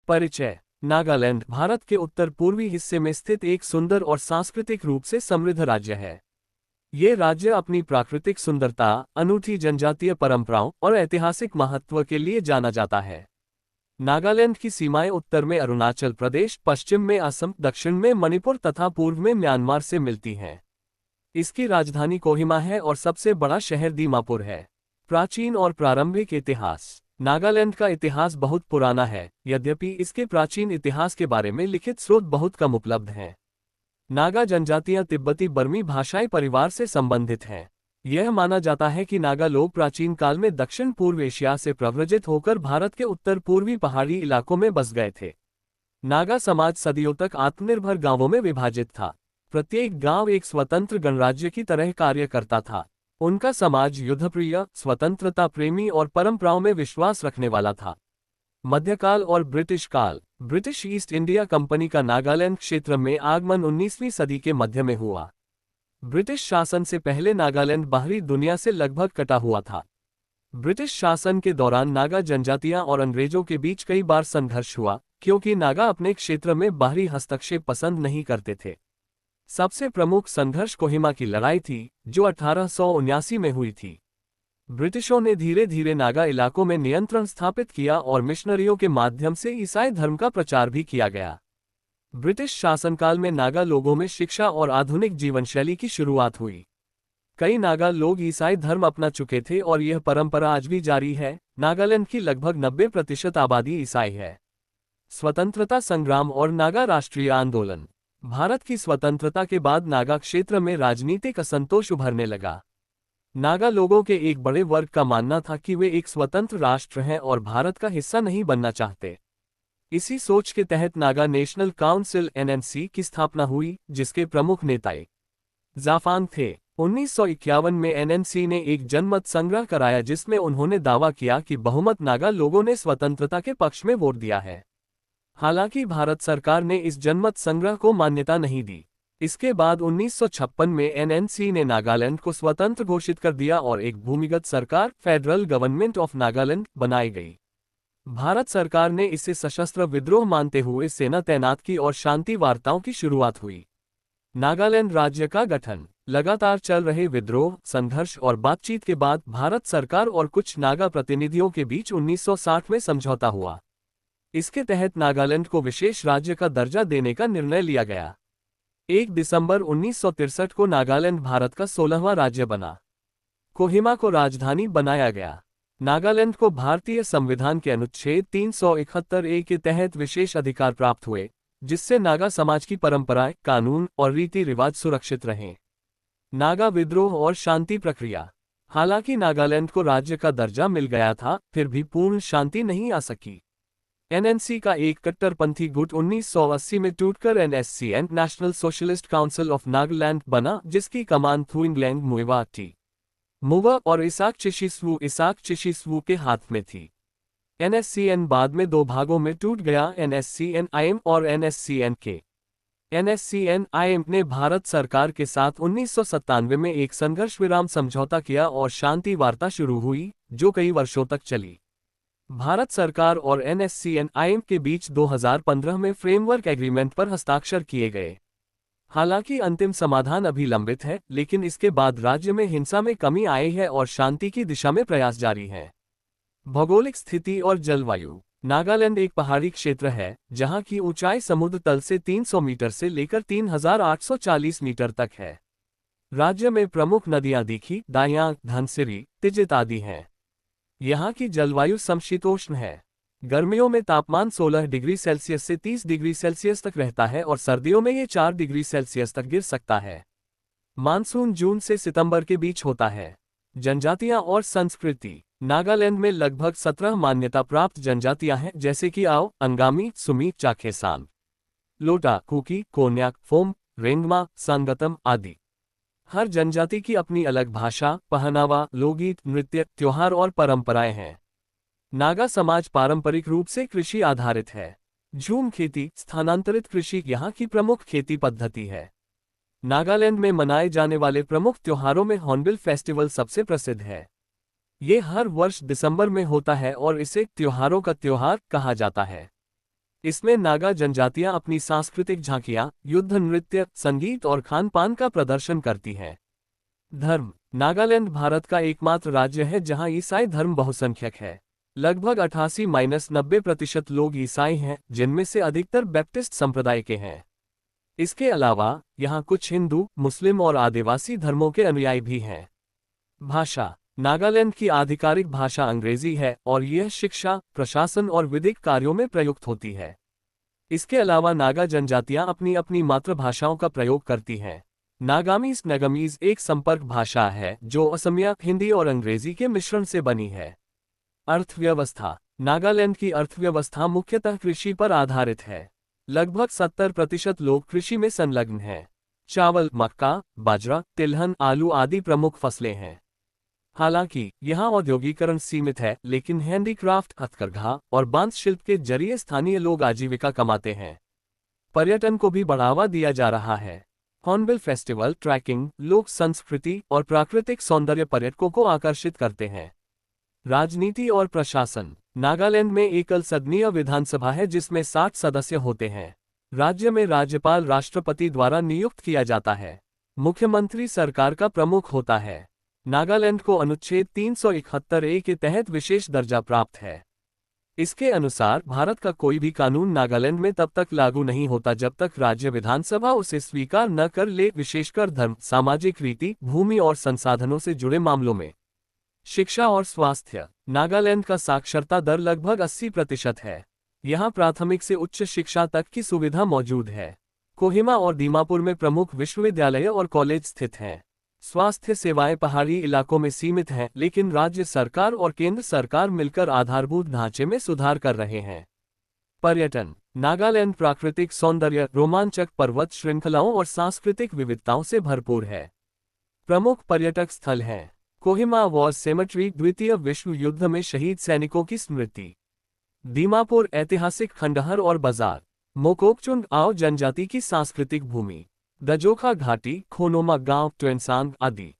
परिचय। नागालैंड भारत के उत्तर पूर्वी हिस्से में स्थित एक सुंदर और सांस्कृतिक रूप से समृद्ध राज्य है। ये राज्य अपनी प्राकृतिक सुंदरता, अनूठी जनजातीय परंपराओं और ऐतिहासिक महत्व के लिए जाना जाता है। नागालैंड की सीमाएं उत्तर में अरुणाचल प्रदेश, पश्चिम में असम, दक्षिण में मणिपुर तथा पूर्व में म्यांमार से मिलती हैं। इसकी राजधानी कोहिमा है और सबसे बड़ा शहर दीमापुर है। प्राचीन और प्रारंभिक इतिहास। नागालैंड का इतिहास बहुत पुराना है, यद्यपि इसके प्राचीन इतिहास के बारे में लिखित स्रोत बहुत कम उपलब्ध हैं। नागा जनजातियां तिब्बती बर्मी भाषाई परिवार से संबंधित हैं। यह माना जाता है कि नागा लोग प्राचीन काल में दक्षिण पूर्व एशिया से प्रव्रजित होकर भारत के उत्तर पूर्वी पहाड़ी इलाकों में बस गए थे। नागा समाज सदियों तक आत्मनिर्भर गांवों में विभाजित था। प्रत्येक गांव एक स्वतंत्र गणराज्य की तरह कार्य करता था। उनका समाज युद्धप्रिय, स्वतंत्रता प्रेमी और परंपराओं में विश्वास रखने वाला था। मध्यकाल और ब्रिटिश काल। ब्रिटिश ईस्ट इंडिया कंपनी का नागालैंड क्षेत्र में आगमन 19वीं सदी के मध्य में हुआ। ब्रिटिश शासन से पहले नागालैंड बाहरी दुनिया से लगभग कटा हुआ था। ब्रिटिश शासन के दौरान नागा जनजातियां और अंग्रेजों के बीच कई बार संघर्ष हुआ, क्योंकि नागा अपने क्षेत्र में बाहरी हस्तक्षेप पसंद नहीं करते थे। सबसे प्रमुख संघर्ष कोहिमा की लड़ाई थी, जो 1879 में हुई थी। ब्रिटिशों ने धीरे धीरे नागा इलाकों में नियंत्रण स्थापित किया और मिशनरियों के माध्यम से ईसाई धर्म का प्रचार भी किया गया। ब्रिटिश शासनकाल में नागा लोगों में शिक्षा और आधुनिक जीवनशैली की शुरुआत हुई। कई नागा लोग ईसाई धर्म अपना चुके थे और यह परंपरा आज भी जारी है। नागालैंड की लगभग 90% आबादी ईसाई है। स्वतंत्रता संग्राम और नागा राष्ट्रीय आंदोलन। भारत की स्वतंत्रता के बाद नागा क्षेत्र में राजनीतिक असंतोष उभरने लगा। नागा लोगों के एक बड़े वर्ग का मानना था कि वे एक स्वतंत्र राष्ट्र हैं और भारत का हिस्सा नहीं बनना चाहते। इसी सोच के तहत नागा नेशनल काउंसिल (NNC) की स्थापना हुई, जिसके प्रमुख नेता जाफांग थे। 1951 में NNC ने एक जनमत संग्रह कराया, जिसमें उन्होंने दावा किया कि बहुमत नागा लोगों ने स्वतंत्रता के पक्ष में वोट दिया है। हालांकि भारत सरकार ने इस जनमत संग्रह को मान्यता नहीं दी। इसके बाद 1956 में NNC ने नागालैंड को स्वतंत्र घोषित कर दिया और एक भूमिगत सरकार (फेडरल गवर्नमेंट ऑफ नागालैंड) बनाई गई। भारत सरकार ने इसे सशस्त्र विद्रोह मानते हुए सेना तैनात की और शांति वार्ताओं की शुरुआत हुई। नागालैंड राज्य का गठन। लगातार चल रहे विद्रोह, संघर्ष और बातचीत के बाद भारत सरकार और कुछ नागा प्रतिनिधियों के बीच 1960 में समझौता हुआ। इसके तहत नागालैंड को विशेष राज्य का दर्जा देने का निर्णय लिया गया। 1 दिसंबर 1963 को नागालैंड भारत का 16वां राज्य बना। कोहिमा को राजधानी बनाया गया। नागालैंड को भारतीय संविधान के अनुच्छेद 371A के तहत विशेष अधिकार प्राप्त हुए, जिससे नागा समाज की परंपराएं, कानून और रीति रिवाज सुरक्षित रहें। नागा विद्रोह और शांति प्रक्रिया। हालांकि नागालैंड को राज्य का दर्जा मिल गया था, फिर भी पूर्ण शांति नहीं आ सकी। NNC का एक कट्टरपंथी गुट 1980 में टूटकर NSCN national socialist council of Nagaland बना, जिसकी कमान थुइंगलैंग मुइवा थी। मुवा और इसाक चिशिस्वू के हाथ में थी। NSCN बाद में 2 भागों में टूट गया, NSCN-IM और NSCN-K। NSCN-IM ने भारत सरकार के साथ 1997 में एक संघर्ष विराम समझौता किया और शांति वार्ता शुरू हुई, जो कई वर्षों तक चली। भारत सरकार और NSCN-IM के बीच 2015 में फ्रेमवर्क एग्रीमेंट पर हस्ताक्षर किए गए। हालांकि अंतिम समाधान अभी लंबित है, लेकिन इसके बाद राज्य में हिंसा में कमी आई है और शांति की दिशा में प्रयास जारी है। भौगोलिक स्थिति और जलवायु। नागालैंड एक पहाड़ी क्षेत्र है, जहां की ऊंचाई समुद्र तल से 300 मीटर से लेकर 3840 मीटर तक है। राज्य में प्रमुख नदियां दीखी, दायांग, धनसिरी, तिजित आदि हैं। यहाँ की जलवायु समशीतोष्ण है। गर्मियों में तापमान 16 डिग्री सेल्सियस से 30 डिग्री सेल्सियस तक रहता है और सर्दियों में ये 4 डिग्री सेल्सियस तक गिर सकता है। मानसून जून से सितंबर के बीच होता है। जनजातियां और संस्कृति। नागालैंड में लगभग 17 मान्यता प्राप्त जनजातियां हैं, जैसे कि आओ, अंगामी, सुमी, चाखेसांग, लोटा, कुकी, कोन्याक, फोम, रेंगमा, संगतम आदि। हर जनजाति की अपनी अलग भाषा, पहनावा, लोकगीत, नृत्य, त्योहार और परंपराएं हैं। नागा समाज पारंपरिक रूप से कृषि आधारित है। झूम खेती, स्थानांतरित कृषि यहाँ की प्रमुख खेती पद्धति है। नागालैंड में मनाए जाने वाले प्रमुख त्योहारों में हॉर्नबिल फेस्टिवल सबसे प्रसिद्ध है। ये हर वर्ष दिसंबर में होता है और इसे त्योहारों का त्योहार कहा जाता है। इसमें नागा जनजातियां अपनी सांस्कृतिक झांकियां, युद्ध नृत्य, संगीत और खान पान का प्रदर्शन करती हैं। धर्म। नागालैंड भारत का एकमात्र राज्य है जहां ईसाई धर्म बहुसंख्यक है। लगभग 88-90% लोग ईसाई हैं, जिनमें से अधिकतर बैप्टिस्ट संप्रदाय के हैं। इसके अलावा यहाँ कुछ हिंदू, मुस्लिम और आदिवासी धर्मों के अनुयायी भी हैं। भाषा। नागालैंड की आधिकारिक भाषा अंग्रेजी है और यह शिक्षा, प्रशासन और विधिक कार्यों में प्रयुक्त होती है। इसके अलावा नागा जनजातियां अपनी अपनी मातृभाषाओं का प्रयोग करती हैं। नागामीज नगमीज एक संपर्क भाषा है जो असमिया, हिंदी और अंग्रेजी के मिश्रण से बनी है। अर्थव्यवस्था। नागालैंड की अर्थव्यवस्था मुख्यतः कृषि पर आधारित है। लगभग 70% लोग कृषि में संलग्न हैं। चावल, मक्का, बाजरा, तिलहन, आलू आदि प्रमुख फसलें हैं। हालांकि यहाँ औद्योगिकरण सीमित है, लेकिन हैंडीक्राफ्ट, हथकरघा और बांस शिल्प के जरिए स्थानीय लोग आजीविका कमाते हैं। पर्यटन को भी बढ़ावा दिया जा रहा है। हॉर्नबिल फेस्टिवल, ट्रैकिंग, लोक संस्कृति और प्राकृतिक सौंदर्य पर्यटकों को आकर्षित करते हैं। राजनीति और प्रशासन। नागालैंड में एकल सदनीय विधानसभा है जिसमें 60 सदस्य होते हैं। राज्य में राज्यपाल राष्ट्रपति द्वारा नियुक्त किया जाता है। मुख्यमंत्री सरकार का प्रमुख होता है। नागालैंड को अनुच्छेद 371A के तहत विशेष दर्जा प्राप्त है। इसके अनुसार भारत का कोई भी कानून नागालैंड में तब तक लागू नहीं होता जब तक राज्य विधानसभा उसे स्वीकार न कर ले, विशेषकर धर्म, सामाजिक रीति, भूमि और संसाधनों से जुड़े मामलों में। शिक्षा और स्वास्थ्य। नागालैंड का साक्षरता दर लगभग 80% है। यहाँ प्राथमिक से उच्च शिक्षा तक की सुविधा मौजूद है। कोहिमा और दीमापुर में प्रमुख विश्वविद्यालय और कॉलेज स्थित हैं। स्वास्थ्य सेवाएं पहाड़ी इलाकों में सीमित हैं, लेकिन राज्य सरकार और केंद्र सरकार मिलकर आधारभूत ढांचे में सुधार कर रहे हैं। पर्यटन। नागालैंड प्राकृतिक सौंदर्य, रोमांचक पर्वत श्रृंखलाओं और सांस्कृतिक विविधताओं से भरपूर है। प्रमुख पर्यटक स्थल हैं कोहिमा वॉर सेमेट्री, द्वितीय विश्व युद्ध में शहीद सैनिकों की स्मृति। दीमापुर, ऐतिहासिक खंडहर और बाजार। मोकोकचुंग आओ जनजाति की सांस्कृतिक भूमि। दजोखा घाटी, खोनोमा गांव, ट्वेंसांग आदि।